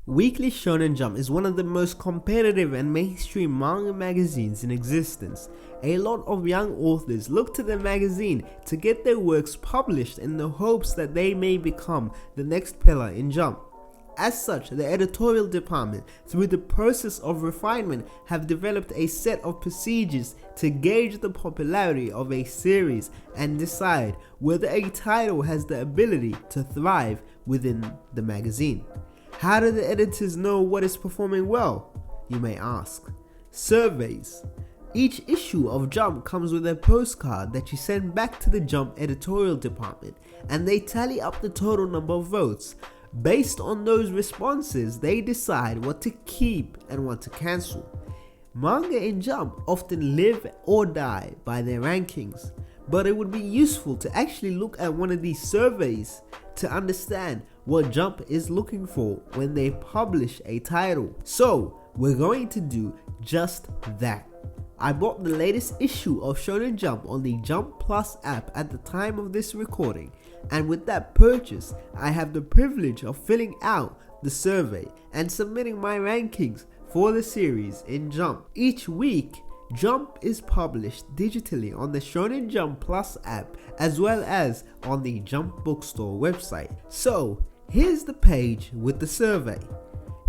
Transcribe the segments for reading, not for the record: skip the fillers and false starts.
Weekly Shonen Jump is one of the most competitive and mainstream manga magazines in existence. A lot of young authors look to the magazine to get their works published in the hopes that they may become the next pillar in Jump. As such, the editorial department, through the process of refinement, have developed a set of procedures to gauge the popularity of a series and decide whether a title has the ability to thrive within the magazine. How do the editors know what is performing well, you may ask? Surveys. Each issue of Jump comes with a postcard that you send back to the Jump editorial department, and they tally up the total number of votes. Based on those responses, they decide what to keep and what to cancel. Manga in Jump often live or die by their rankings, but it would be useful to actually look at one of these surveys to understand what Jump is looking for when they publish a title. So we're going to do just that. I bought the latest issue of Shonen Jump on the Jump Plus app at the time of this recording, and with that purchase I have the privilege of filling out the survey and submitting my rankings for the series in Jump. Each week, Jump is published digitally on the Shonen Jump Plus app as well as on the Jump Bookstore website. So here's the page with the survey.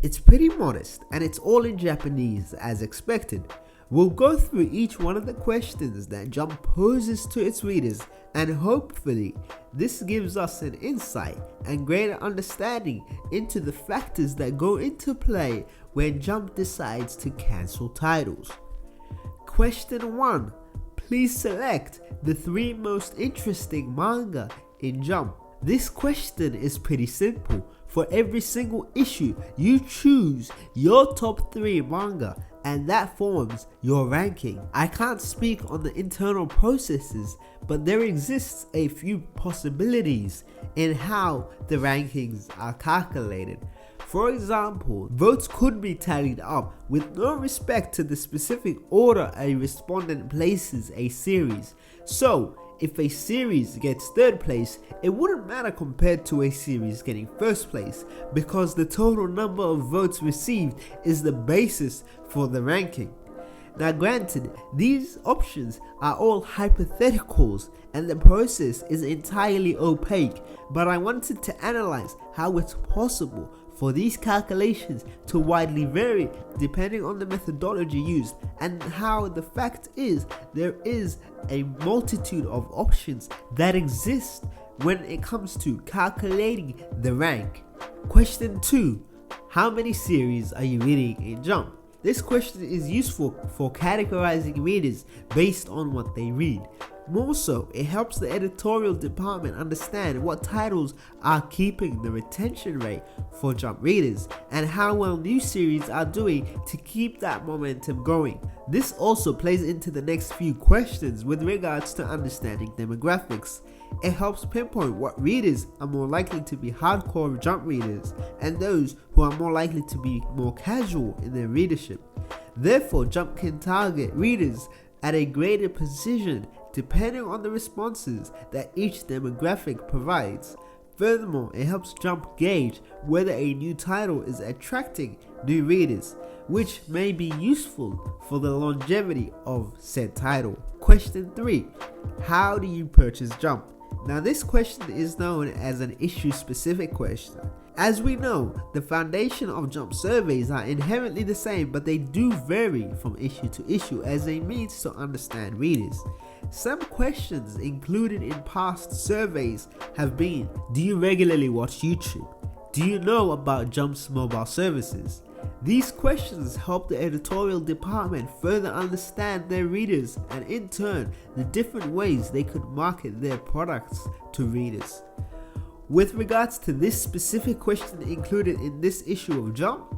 It's pretty modest and it's all in Japanese as expected. We'll go through each one of the questions that Jump poses to its readers, and hopefully this gives us an insight and greater understanding into the factors that go into play when Jump decides to cancel titles. Question 1. Please select the 3 most interesting manga in Jump. This question is pretty simple. For every single issue, you choose your top 3 manga, and that forms your ranking. I can't speak on the internal processes, but there exists a few possibilities in how the rankings are calculated. For example, votes could be tallied up with no respect to the specific order a respondent places a series. So, if a series gets 3rd place, it wouldn't matter compared to a series getting 1st place, because the total number of votes received is the basis for the ranking. Now granted, these options are all hypotheticals and the process is entirely opaque, but I wanted to analyze how it's possible for these calculations to widely vary depending on the methodology used, and how the fact is there is a multitude of options that exist when it comes to calculating the rank. Question 2. How many series are you reading in Jump? This question is useful for categorizing readers based on what they read. More so, it helps the editorial department understand what titles are keeping the retention rate for Jump readers and how well new series are doing to keep that momentum going. This also plays into the next few questions with regards to understanding demographics. It helps pinpoint what readers are more likely to be hardcore Jump readers and those who are more likely to be more casual in their readership. Therefore, Jump can target readers at a greater precision depending on the responses that each demographic provides. Furthermore, it helps Jump gauge whether a new title is attracting new readers, which may be useful for the longevity of said title. Question 3. How do you purchase Jump? Now this question is known as an issue-specific question. As we know, the foundation of Jump surveys are inherently the same, but they do vary from issue to issue as a means to understand readers. Some questions included in past surveys have been: do you regularly watch YouTube? Do you know about Jump's mobile services? These questions help the editorial department further understand their readers and in turn the different ways they could market their products to readers. With regards to this specific question included in this issue of Jump,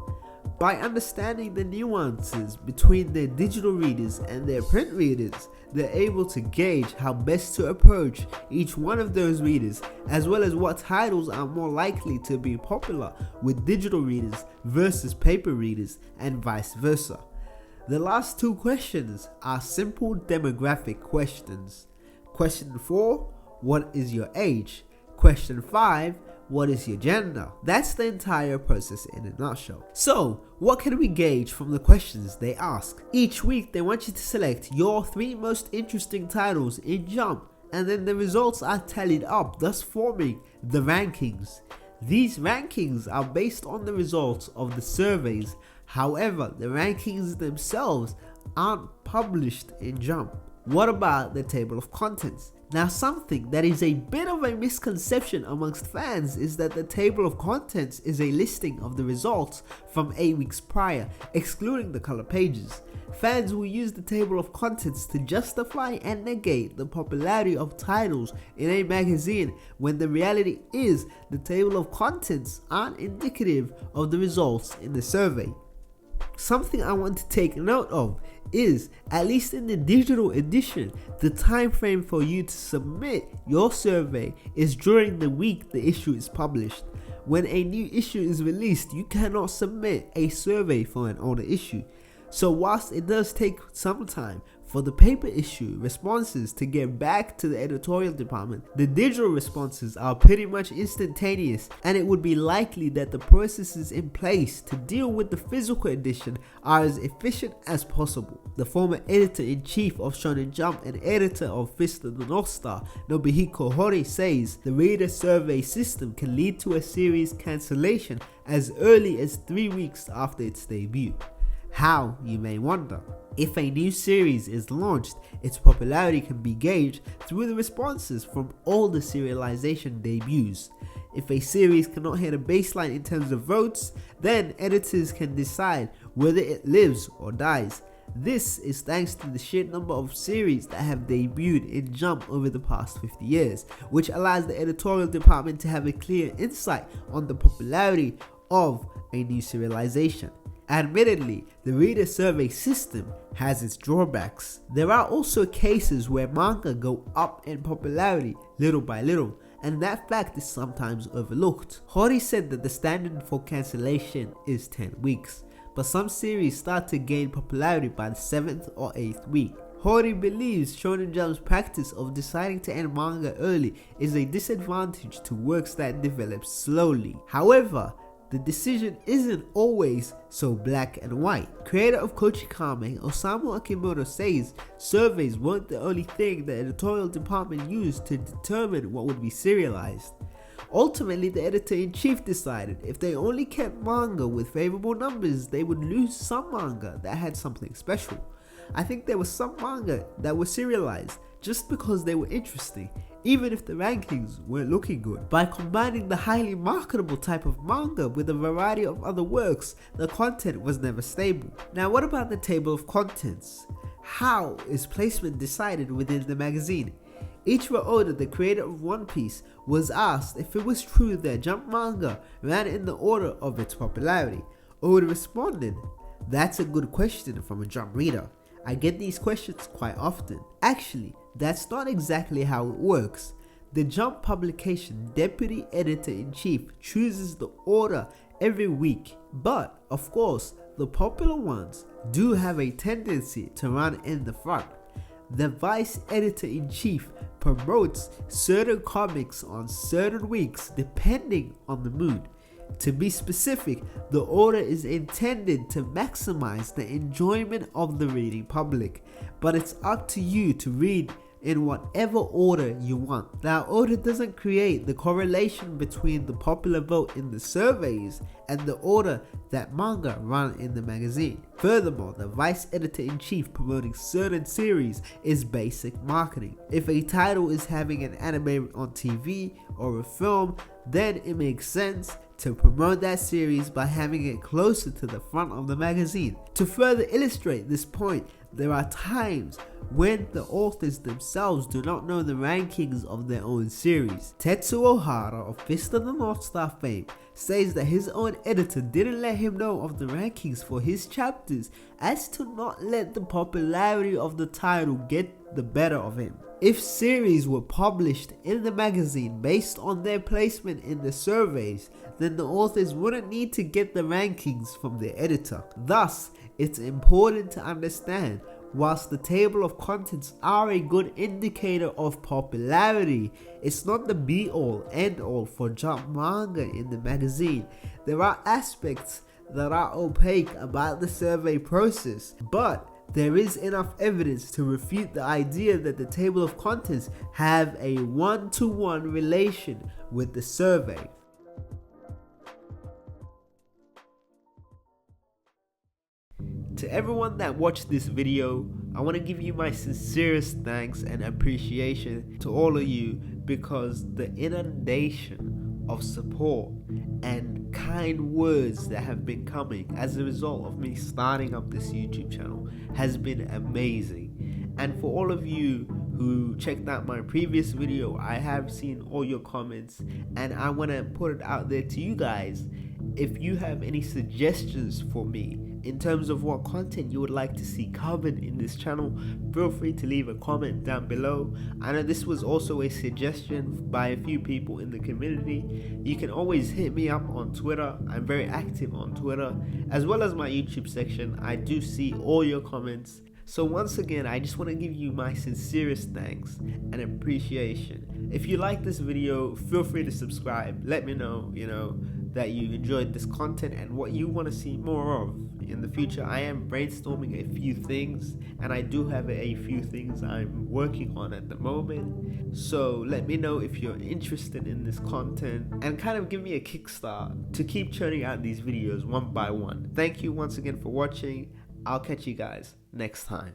by understanding the nuances between their digital readers and their print readers, they're able to gauge how best to approach each one of those readers, as well as what titles are more likely to be popular with digital readers versus paper readers, and vice versa. The last 2 questions are simple demographic questions. Question 4. What is your age? Question 5. what is your gender? That's the entire process in a nutshell. So, what can we gauge from the questions they ask? Each week they want you to select your 3 most interesting titles in Jump, and then the results are tallied up, thus forming the rankings. These rankings are based on the results of the surveys. However, the rankings themselves aren't published in Jump. What about the table of contents? Now, something that is a bit of a misconception amongst fans is that the table of contents is a listing of the results from 8 weeks prior, excluding the color pages. Fans will use the table of contents to justify and negate the popularity of titles in a magazine, when the reality is the table of contents aren't indicative of the results in the survey. Something I want to take note of is, at least in the digital edition, the time frame for you to submit your survey is during the week the issue is published. When a new issue is released, you cannot submit a survey for an older issue. So whilst it does take some time for the paper issue responses to get back to the editorial department, the digital responses are pretty much instantaneous, and it would be likely that the processes in place to deal with the physical edition are as efficient as possible. The former editor-in-chief of Shonen Jump and editor of Fist of the North Star, Nobuhiko Hori, says the reader survey system can lead to a series cancellation as early as 3 weeks after its debut. How, you may wonder? If a new series is launched, its popularity can be gauged through the responses from all the serialization debuts. If a series cannot hit a baseline in terms of votes, then editors can decide whether it lives or dies. This is thanks to the sheer number of series that have debuted in Jump over the past 50 years, which allows the editorial department to have a clear insight on the popularity of a new serialization. Admittedly, the reader survey system has its drawbacks. There are also cases where manga go up in popularity little by little, and that fact is sometimes overlooked. Hori said that the standard for cancellation is 10 weeks, but some series start to gain popularity by the 7th or 8th week. Hori believes Shonen Jump's practice of deciding to end manga early is a disadvantage to works that develop slowly. However, the decision isn't always so black and white. Creator of Kochikame, Osamu Akimoto, says surveys weren't the only thing the editorial department used to determine what would be serialized. Ultimately, the editor-in-chief decided if they only kept manga with favorable numbers, they would lose some manga that had something special. I think there were some manga that were serialized just because they were interesting, even if the rankings weren't looking good. By combining the highly marketable type of manga with a variety of other works, the content was never stable. Now, what about the table of contents? How is placement decided within the magazine? Ichiro Oda, the creator of One Piece, was asked if it was true that Jump manga ran in the order of its popularity. Oda responded, "That's a good question from a Jump reader. I get these questions quite often. Actually, that's not exactly how it works. The Jump publication deputy editor-in-chief chooses the order every week, but of course, the popular ones do have a tendency to run in the front. The vice editor-in-chief promotes certain comics on certain weeks depending on the mood. To be specific, the order is intended to maximize the enjoyment of the reading public, but it's up to you to read in whatever order you want. Now, Oda doesn't create the correlation between the popular vote in the surveys and the order that manga run in the magazine. Furthermore, the vice editor-in-chief promoting certain series is basic marketing. If a title is having an anime on TV or a film, then it makes sense to promote that series by having it closer to the front of the magazine. To further illustrate this point, there are times when the authors themselves do not know the rankings of their own series. Tetsuo Ohara of Fist of the North Star fame says that his own editor didn't let him know of the rankings for his chapters as to not let the popularity of the title get the better of him. If series were published in the magazine based on their placement in the surveys, then the authors wouldn't need to get the rankings from their editor. Thus, it's important to understand Whilst the table of contents are a good indicator of popularity, it's not the be-all, end-all for Jump manga in the magazine. There are aspects that are opaque about the survey process, but there is enough evidence to refute the idea that the table of contents have a one-to-one relation with the survey. To everyone that watched this video, I want to give you my sincerest thanks and appreciation to all of you, because the inundation of support and kind words that have been coming as a result of me starting up this YouTube channel has been amazing. And for all of you who checked out my previous video, I have seen all your comments, and I want to put it out there to you guys. If you have any suggestions for me in terms of what content you would like to see covered in this channel, feel free to leave a comment down below. I know this was also a suggestion by a few people in the community. You can always hit me up on Twitter. I'm very active on Twitter, as well as my YouTube section. I do see all your comments. So once again, I just want to give you my sincerest thanks and appreciation. If you like this video, feel free to subscribe. Let me know, that you enjoyed this content and what you want to see more of in the future. I am brainstorming a few things, and I do have a few things I'm working on at the moment. So let me know if you're interested in this content, and kind of give me a kickstart to keep churning out these videos one by one. Thank you once again for watching. I'll catch you guys next time.